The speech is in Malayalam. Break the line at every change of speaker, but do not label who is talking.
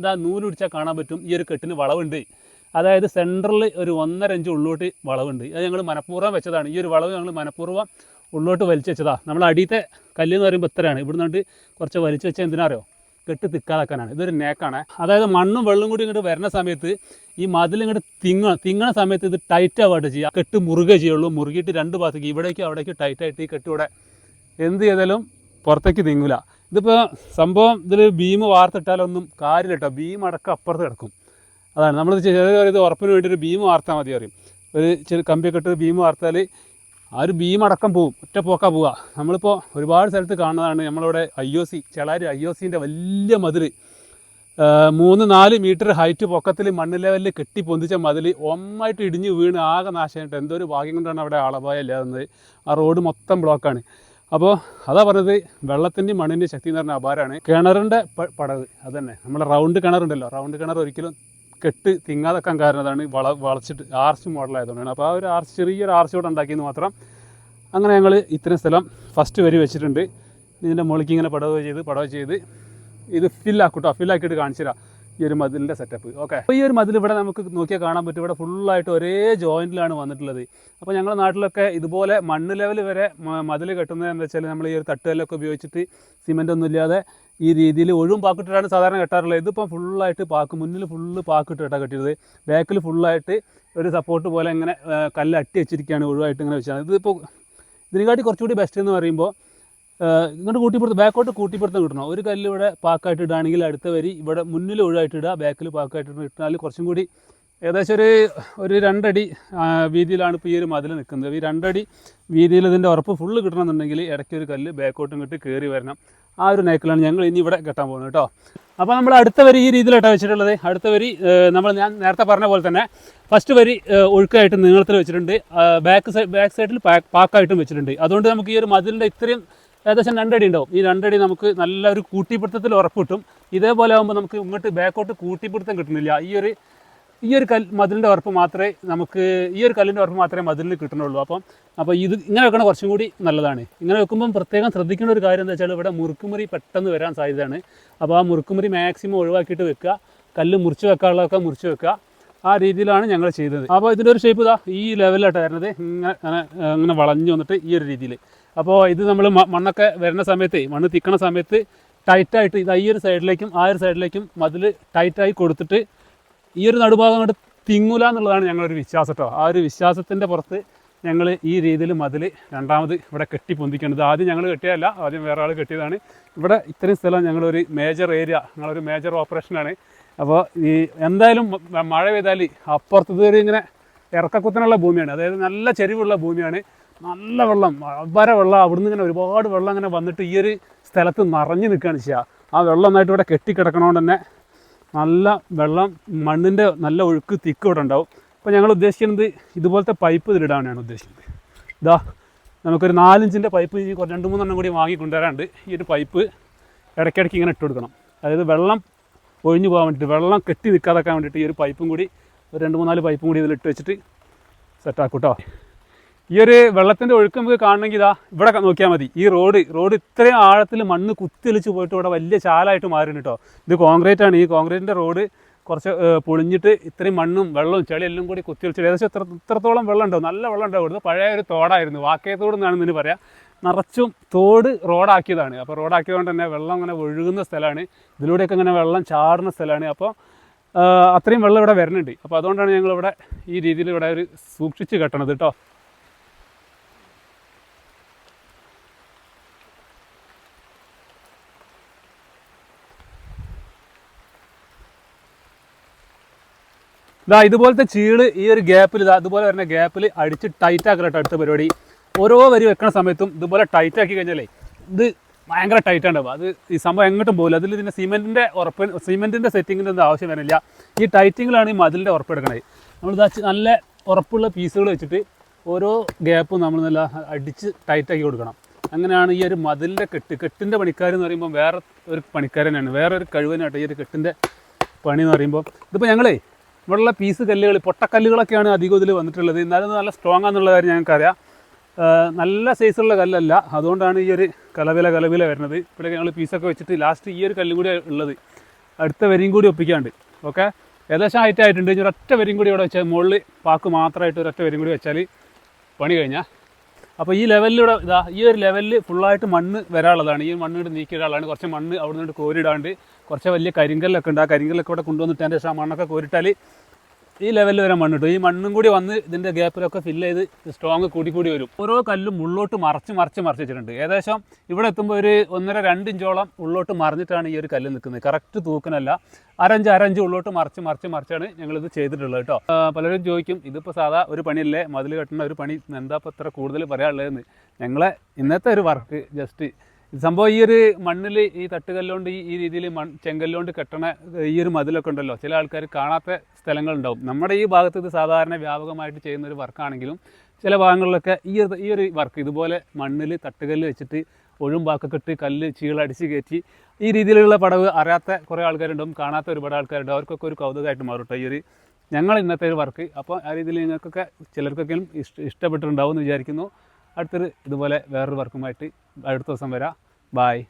ഇതാ നൂല് പിടിച്ചാൽ കാണാൻ പറ്റും ഈ ഒരു കെട്ടിന് വളവുണ്ട്. അതായത് സെൻറ്ററിൽ ഒരു 1.5 ഇഞ്ച് ഉള്ളോട്ട് വളവുണ്ട്. അത് ഞങ്ങൾ മനഃപൂർവ്വം വെച്ചതാണ്. ഈ ഒരു വളവ് ഞങ്ങൾ മനഃപൂർവ്വം ഉള്ളോട്ട് വലിച്ചു വെച്ചതാണ്. നമ്മൾ അടിയത്തെ കല്ലെന്ന് പറയുമ്പോൾ ഇത്രയാണ്. ഇവിടുന്ന് കുറച്ച് വലിച്ചു വെച്ചാൽ എന്തിനാറിയോ, കെട്ട് തിക്കാതാക്കാനാണ്. ഇതൊരു നേക്കാണ്. അതായത് മണ്ണും വെള്ളം കൂടി ഇങ്ങോട്ട് വരുന്ന സമയത്ത് ഈ മതിൽ ഇങ്ങോട്ട് തിങ്ങണ സമയത്ത് ഇത് ടൈറ്റ് ആവാട്ട് ചെയ്യുക. കെട്ട് മുറുകെ ചെയ്യുള്ളൂ. മുറുകിയിട്ട് രണ്ട് ഭാഗത്തേക്ക് ഇവിടേക്കും അവിടേക്കും ടൈറ്റായിട്ട് ഈ കെട്ടിവിടെ എന്ത് ചെയ്താലും പുറത്തേക്ക് തിങ്ങൂല. ഇതിപ്പോൾ സംഭവം ഇതിൽ ബീം വാർത്തിട്ടാലൊന്നും കാര്യമില്ല കേട്ടോ. ബീം അടക്കം അപ്പുറത്ത് കിടക്കും. അതാണ് നമ്മൾ ഇത് ഉറപ്പിന് വേണ്ടി ഒരു ബീം വാർത്താൽ മതി പറയും. ഒരു ചെറിയ കമ്പിയൊക്കെ ഇട്ട് ബീം വാർത്താൽ ആ ഒരു ബീം അടക്കം പോവും. ഒറ്റ പോക്കാ പോവുക. നമ്മളിപ്പോൾ ഒരുപാട് സ്ഥലത്ത് കാണുന്നതാണ്. നമ്മളിവിടെ IOC ചേളാരി IOCൻ്റെ വലിയ മതിൽ 3-4 മീറ്റർ ഹൈറ്റ് പൊക്കത്തിൽ മണ്ണ് ലെവലിൽ കെട്ടി പൊന്തിച്ച മതിൽ ഒന്നായിട്ട് ഇടിഞ്ഞ് വീണ് ആകെ നാശമായിട്ട് എന്തോ ഒരു ഭാഗ്യം കൊണ്ടാണ് അവിടെ ആളപായം ഇല്ലാതെന്നത്. ആ റോഡ് മൊത്തം ബ്ലോക്കാണ്. അപ്പോൾ അതാ പറഞ്ഞത്, വെള്ളത്തിൻ്റെയും മണ്ണിൻ്റെയും ശക്തി എന്ന് പറഞ്ഞാൽ അപാരമാണ്. കിണറിൻ്റെ പടവ് അതന്നെ, നമ്മുടെ റൗണ്ട് കിണറുണ്ടല്ലോ, റൗണ്ട് കിണർ ഒരിക്കലും കെട്ട് തിങ്ങാതെക്കാൻ കാരണം അതാണ് വളച്ചിട്ട് ആർച്ച് മോഡലായതുകൊണ്ടാണ്. അപ്പോൾ ആ ഒരു ആർച്ച്, ചെറിയൊരു ആർച്ച് കൂടെ ഉണ്ടാക്കിയെന്ന് മാത്രം. അങ്ങനെ ഞങ്ങൾ ഇത്രയും സ്ഥലം ഫസ്റ്റ് വരി വെച്ചിട്ടുണ്ട്. ഇതിൻ്റെ മുകളിലേക്ക് ഇങ്ങനെ പടവ് ചെയ്ത് ഇത് ഫില്ലാക്കിയിട്ട് കാണിച്ചു തരാം ഈ ഒരു മതിലിൻ്റെ സെറ്റപ്പ്. ഓക്കെ, അപ്പോൾ ഈ ഒരു മതിൽ ഇവിടെ നമുക്ക് നോക്കിയാൽ കാണാൻ പറ്റും. ഇവിടെ ഫുള്ളായിട്ട് ഒരേ ജോയിൻറ്റിലാണ് വന്നിട്ടുള്ളത്. അപ്പോൾ ഞങ്ങളുടെ നാട്ടിലൊക്കെ ഇതുപോലെ മണ്ണ് ലെവൽ വരെ മതിൽ കെട്ടുന്നത് എന്താ വെച്ചാൽ നമ്മൾ ഈ ഒരു തട്ടുകല്ലൊക്കെ ഉപയോഗിച്ചിട്ട് സിമെൻ്റ് ഒന്നും ഇല്ലാതെ ഈ രീതിയിൽ ഒഴുവും പാക്കിട്ടിട്ടാണ് സാധാരണ കെട്ടാറുള്ളത്. ഇതിപ്പോൾ ഫുള്ളായിട്ട് മുന്നിൽ ഫുള്ള് പാക്കിട്ടിട്ടാണ് കെട്ടിയത്. ബാക്കിൽ ഫുള്ളായിട്ട് ഒരു സപ്പോർട്ട് പോലെ ഇങ്ങനെ കല്ല് അട്ടി വെച്ചിരിക്കുകയാണ്, ഒഴിവായിട്ട് ഇങ്ങനെ വെച്ചാൽ. ഇതിപ്പോൾ ഇതിനെക്കാട്ടി കുറച്ചുകൂടി ബെസ്റ്റ് എന്ന് പറയുമ്പോൾ ഇങ്ങോട്ട് ബാക്കോട്ട് കൂട്ടിപ്പുറത്തും കിട്ടണം. ഒരു കല്ല് ഇവിടെ പാക്കായിട്ട് ഇടുകയാണെങ്കിൽ അടുത്ത വരി ഇവിടെ മുന്നിൽ ഒഴിവായിട്ട് ഇടുക, ബാക്കിൽ പാക്കായിട്ട് ഇട്ടാൽ കുറച്ചും കൂടി ഏകദേശം ഒരു 2 അടി വീതിയിലാണ് ഇപ്പോൾ ഈ ഒരു മതിൽ നിൽക്കുന്നത്. ഈ 2 അടി വീതിയിൽ ഇതിൻ്റെ ഉറപ്പ് ഫുള്ള് കിട്ടണമെന്നുണ്ടെങ്കിൽ ഇടയ്ക്ക് ഒരു കല്ല് ബാക്കോട്ടും ഇങ്ങോട്ട് കയറി വരണം. ആ ഒരു നേക്കിലാണ് ഞങ്ങൾ ഇനി ഇവിടെ കെട്ടാൻ പോകുന്നത് കേട്ടോ. അപ്പോൾ നമ്മൾ അടുത്ത വരി ഈ രീതിയിലായിട്ടാണ് വെച്ചിട്ടുള്ളത്. അടുത്ത വരി ഞാൻ നേരത്തെ പറഞ്ഞ പോലെ തന്നെ ഫസ്റ്റ് വരി ഒഴുക്കായിട്ട് നീളത്തിൽ വെച്ചിട്ടുണ്ട്, ബാക്ക് സൈഡിൽ പാക്കായിട്ടും വെച്ചിട്ടുണ്ട്. അതുകൊണ്ട് നമുക്ക് ഈ ഒരു മതിലിൻ്റെ ഇത്രയും ഏകദേശം 2 അടി ഉണ്ടാവും. ഈ 2 അടി നമുക്ക് നല്ല ഒരു കൂട്ടിപ്പിടുത്തത്തിൽ ഉറപ്പ് കിട്ടും. ഇതേപോലെ ആകുമ്പോൾ നമുക്ക് ഇങ്ങോട്ട് ബാക്കോട്ട് കൂട്ടിപ്പിടുത്തം കിട്ടുന്നില്ല. ഈ ഒരു മതിലിൻ്റെ ഉറപ്പ് മാത്രമേ നമുക്ക്, ഈ ഒരു കല്ലിൻ്റെ ഉറപ്പ് മാത്രമേ മതിലിന് കിട്ടുന്നുള്ളൂ. അപ്പോൾ ഇത് ഇങ്ങനെ വെക്കണം കുറച്ചും കൂടി നല്ലതാണ്. ഇങ്ങനെ വെക്കുമ്പം പ്രത്യേകം ശ്രദ്ധിക്കേണ്ട ഒരു കാര്യം എന്താ വെച്ചാൽ ഇവിടെ മുറുക്കുമുറി പെട്ടെന്ന് വരാൻ സാധ്യതയാണ്. അപ്പോൾ ആ മുറുക്കുമുറി മാക്സിമം ഒഴിവാക്കിയിട്ട് വെക്കുക, കല്ല് മുറിച്ച് വെക്കാനുള്ളതൊക്കെ മുറിച്ച് വെക്കുക. ആ രീതിയിലാണ് ഞങ്ങൾ ചെയ്തത്. അപ്പോൾ ഇതിൻ്റെ ഒരു ഷേപ്പ് ഇതാ ഈ ലെവലിലായിട്ട് വരുന്നത്, ഇങ്ങനെ വളഞ്ഞു വന്നിട്ട് ഈ ഒരു രീതിയിൽ. അപ്പോൾ ഇത് നമ്മൾ മണ്ണൊക്കെ വരുന്ന സമയത്ത്, മണ്ണ് തിക്കണ സമയത്ത് ടൈറ്റായിട്ട് ഇത് ഈ ഒരു സൈഡിലേക്കും ആ ഒരു സൈഡിലേക്കും മതിൽ ടൈറ്റായി കൊടുത്തിട്ട് ഈ ഒരു നടുഭാഗം കൊണ്ട് തിങ്ങൂല എന്നുള്ളതാണ് ഞങ്ങളൊരു വിശ്വാസം കേട്ടോ. ആ ഒരു വിശ്വാസത്തിൻ്റെ പുറത്ത് ഞങ്ങൾ ഈ രീതിയിൽ മതിൽ രണ്ടാമത് ഇവിടെ കെട്ടി പൊന്തിക്കേണ്ടത്. ആദ്യം ഞങ്ങൾ കെട്ടിയതല്ല, ആദ്യം വേറെ ആൾ കെട്ടിയതാണ്. ഇവിടെ ഇത്രയും സ്ഥലം ഞങ്ങളൊരു മേജർ ഏരിയ, ഞങ്ങളൊരു മേജർ ഓപ്പറേഷനാണ്. അപ്പോൾ ഈ എന്തായാലും മഴ പെയ്താൽ അപ്പുറത്ത് ഇതൊരു ഇങ്ങനെ ഇറക്കക്കുത്തനുള്ള ഭൂമിയാണ്, അതായത് നല്ല ചെരിവുള്ള ഭൂമിയാണ്. നല്ല വെള്ളം, വെള്ളം അവിടുന്ന് ഇങ്ങനെ ഒരുപാട് വെള്ളം ഇങ്ങനെ വന്നിട്ട് ഈ ഒരു സ്ഥലത്ത് നിറഞ്ഞു നിൽക്കുകയാണ് ചെയ്യുക. ആ വെള്ളം നന്നായിട്ട് ഇവിടെ കെട്ടിക്കിടക്കണോണ്ട് തന്നെ നല്ല വെള്ളം, മണ്ണിൻ്റെ നല്ല ഒഴുക്ക് തിക്ക് ഇവിടെ ഉണ്ടാവും. അപ്പോൾ ഞങ്ങൾ ഉദ്ദേശിക്കുന്നത് ഇതുപോലത്തെ പൈപ്പ് ഇതിലിടാനാണ് ഉദ്ദേശിക്കുന്നത്. ഇതാ നമുക്കൊരു 4 ഇഞ്ചിൻ്റെ പൈപ്പ് 2-3 എണ്ണം കൂടി വാങ്ങിക്കൊണ്ടുവരാണ്ട് ഈ ഒരു പൈപ്പ് ഇടയ്ക്കിടയ്ക്ക് ഇങ്ങനെ ഇട്ട് കൊടുക്കണം. അതായത് വെള്ളം ഒഴിഞ്ഞു പോകാൻ വേണ്ടിയിട്ട്, വെള്ളം കെട്ടി നിൽക്കാതാക്കാൻ വേണ്ടിയിട്ട് ഈ ഒരു പൈപ്പും കൂടി, ഒരു 2-3-4 പൈപ്പും കൂടി ഇതിലിട്ട് വെച്ചിട്ട് സെറ്റാക്കും കേട്ടോ. ഈ ഒരു വെള്ളത്തിൻ്റെ ഒഴുക്ക് നമുക്ക് കാണണമെങ്കിൽ ഇതാ ഇവിടെ നോക്കിയാൽ മതി. ഈ റോഡ് ഇത്രയും ആഴത്തിൽ മണ്ണ് കുത്തിയൊലിച്ച് പോയിട്ട് ഇവിടെ വലിയ ചാലായിട്ട് മാറിയിട്ടുണ്ട് കേട്ടോ. ഇത് കോൺക്രീറ്റ് ആണ്. ഈ കോൺക്രീറ്റിൻ്റെ റോഡ് കുറച്ച് പൊളിഞ്ഞിട്ട് ഇത്രയും മണ്ണും വെള്ളവും ചെളി എല്ലാം കൂടി കുത്തിയൊലിച്ചിട്ട് ഏകദേശം ഇത്രത്തോളം വെള്ളം ഉണ്ടാവും, നല്ല വെള്ളം ഉണ്ടാവും. ഇവിടുന്ന് പഴയ ഒരു തോടായിരുന്നു, വാക്കയത്തോട് എന്നാണ് ഇതിന് പറയാം. നിറച്ചും തോട് റോഡാക്കിയതാണ്. അപ്പോൾ റോഡാക്കിയതുകൊണ്ട് തന്നെ വെള്ളം അങ്ങനെ ഒഴുകുന്ന സ്ഥലമാണ്. ഇതിലൂടെയൊക്കെ ഇങ്ങനെ വെള്ളം ചാടുന്ന സ്ഥലമാണ്. അപ്പോൾ അത്രയും വെള്ളം ഇവിടെ വരുന്നുണ്ട്. അപ്പോൾ അതുകൊണ്ടാണ് ഞങ്ങളിവിടെ ഈ രീതിയിൽ ഇവിടെ ഒരു സൂക്ഷിച്ച് കെട്ടണത് കേട്ടോ. ഇതുപോലത്തെ ചീള് ഈ ഒരു ഗ്യാപ്പിൽ അതുപോലെ വരുന്ന ഗ്യാപ്പിൽ അടിച്ച് ടൈറ്റ് ആക്കലട്ടോ അടുത്ത പരിപാടി. ഓരോ വരി വെക്കണ സമയത്തും ഇതുപോലെ ടൈറ്റ് ആക്കി കഴിഞ്ഞാലേ ഇത് ഭയങ്കര ടൈറ്റ് ഉണ്ടാവും. അത് ഈ സംഭവം എങ്ങോട്ടും പോകില്ല. അതിൽ ഇതിൻ്റെ സിമെൻറ്റിൻ്റെ സെറ്റിങ്ങിൻ്റെ ഒന്നും ആവശ്യം വരുന്നില്ല. ഈ ടൈറ്റിങ്ങിലാണ് ഈ മതിലിൻ്റെ ഉറപ്പെടുക്കണത്. നമ്മളിത് നല്ല ഉറപ്പുള്ള പീസുകൾ വെച്ചിട്ട് ഓരോ ഗ്യാപ്പും നമ്മൾ നല്ല അടിച്ച് ടൈറ്റാക്കി കൊടുക്കണം. അങ്ങനെയാണ് ഈ ഒരു മതിലിൻ്റെ കെട്ടിൻ്റെ പണിക്കാരെന്ന് പറയുമ്പോൾ വേറെ ഒരു പണിക്കാരനാണ്, വേറെ ഒരു കഴിവനായിട്ട് ഈ ഒരു കെട്ടിൻ്റെ പണി എന്ന് പറയുമ്പോൾ. ഇതിപ്പോൾ ഞങ്ങളേ ഇവിടെയുള്ള പീസ് കല്ലുകൾ, പൊട്ടക്കല്ലുകളൊക്കെയാണ് അധികം ഇതിൽ വന്നിട്ടുള്ളത്. എന്നാലും നല്ല സ്ട്രോങ് ആണെന്നുള്ള കാര്യം ഞങ്ങൾക്കറിയാം. നല്ല സൈസുള്ള കല്ലല്ല, അതുകൊണ്ടാണ് ഈ ഒരു കലവില വരുന്നത്. ഇവിടെ ഞങ്ങൾ പീസൊക്കെ വെച്ചിട്ട് ലാസ്റ്റ് ഈ ഒരു കല്ലും കൂടി ഉള്ളത്. അടുത്ത വരിയും കൂടി ഒപ്പിക്കാണ്ട്. ഓക്കെ, ഏകദേശം ഹൈറ്റ് ആയിട്ടുണ്ട്. ഇനി ഒരൊറ്റ വരിയും കൂടി ഇവിടെ വെച്ചാൽ മുകളിൽ പാക്ക് മാത്രമായിട്ട് ഒരൊറ്റ വരിയും കൂടി വെച്ചാൽ പണി കഴിഞ്ഞാൽ. അപ്പോൾ ഈ ലെവലിലൂടെ ഈ ഒരു ലെവലിൽ ഫുള്ളായിട്ട് മണ്ണ് വരാനുള്ളതാണ്. ഈ മണ്ണ് കൊണ്ട് നീക്കിയിടാനുള്ളതാണ്. കുറച്ച് മണ്ണ് അവിടെ നിന്ന് കോരിടാണ്ട് കുറച്ച് വലിയ കരിങ്കല്ലൊക്കെ ഉണ്ട്. ആ കരിങ്കല്ലൊക്കെ ഇവിടെ കൊണ്ടുവന്നിട്ട് അതിൻ്റെ ശേഷം ആ മണ്ണൊക്കെ കോരിട്ടാൽ ഈ ലെവലിൽ വരെ മണ്ണ് കിട്ടും. ഈ മണ്ണും കൂടി വന്ന് ഇതിൻ്റെ ഗ്യാപ്പിലൊക്കെ ഫില്ല് ചെയ്ത് സ്ട്രോങ് കൂടി വരും. ഓരോ കല്ലും ഉള്ളോട്ട് മറിച്ച് വെച്ചിട്ടുണ്ട്. ഏകദേശം ഇവിടെ എത്തുമ്പോൾ ഒരു 1.5-2 ഇഞ്ചോളം ഉള്ളോട്ട് മറിഞ്ഞിട്ടാണ് ഈ ഒരു കല്ല് നിൽക്കുന്നത്. കറക്റ്റ് തൂക്കനല്ല, അരഞ്ച് ഉള്ളോട്ട് മറിച്ചാണ് ഞങ്ങളിത് ചെയ്തിട്ടുള്ളത് കേട്ടോ. പലരും ചോദിക്കും, ഇതിപ്പോൾ സാധാ ഒരു പണിയല്ലേ, മതിൽ കെട്ടുന്ന ഒരു പണി, എന്താ ഇപ്പോൾ ഇത്ര കൂടുതൽ പറയാനുള്ളതെന്ന്. ഞങ്ങളെ ഇന്നത്തെ ഒരു വർക്ക് ജസ്റ്റ് സംഭവം ഈ ഒരു മണ്ണിൽ ഈ തട്ടുകല്ലുകൊണ്ട് ഈ രീതിയിൽ ചെങ്കല്ലുകൊണ്ട് കെട്ടണ ഈ ഒരു മതിലൊക്കെ ഉണ്ടല്ലോ, ചില ആൾക്കാർ കാണാത്ത സ്ഥലങ്ങളുണ്ടാവും. നമ്മുടെ ഈ ഭാഗത്ത് ഇത് സാധാരണ വ്യാപകമായിട്ട് ചെയ്യുന്ന ഒരു വർക്കാണെങ്കിലും ചില ഭാഗങ്ങളിലൊക്കെ ഈ ഒരു വർക്ക് ഇതുപോലെ മണ്ണിൽ തട്ടുകല്ല് വെച്ചിട്ട് ഒഴുമ്പാക്കൊക്കെ ഇട്ട് കല്ല് ചീളടിച്ച് കയറ്റി ഈ രീതിയിലുള്ള പടവ് അറിയാത്ത കുറേ ആൾക്കാരുണ്ടാവും, കാണാത്ത ഒരുപാട് ആൾക്കാരുണ്ടാവും. അവർക്കൊക്കെ ഒരു കൗതുകമായിട്ട് മാറും കേട്ടോ ഈ ഒരു ഞങ്ങൾ ഇന്നത്തെ ഒരു വർക്ക്. അപ്പോൾ ആ രീതിയിൽ നിങ്ങൾക്കൊക്കെ ചിലർക്കൊക്കെയും ഇഷ്ടപ്പെട്ടിട്ടുണ്ടാവും എന്ന് വിചാരിക്കുന്നു. അടുത്തൊരു ഇതുപോലെ വേറൊരു വർക്കുമായിട്ട് അടുത്ത ദിവസം വരാം. ബായ്.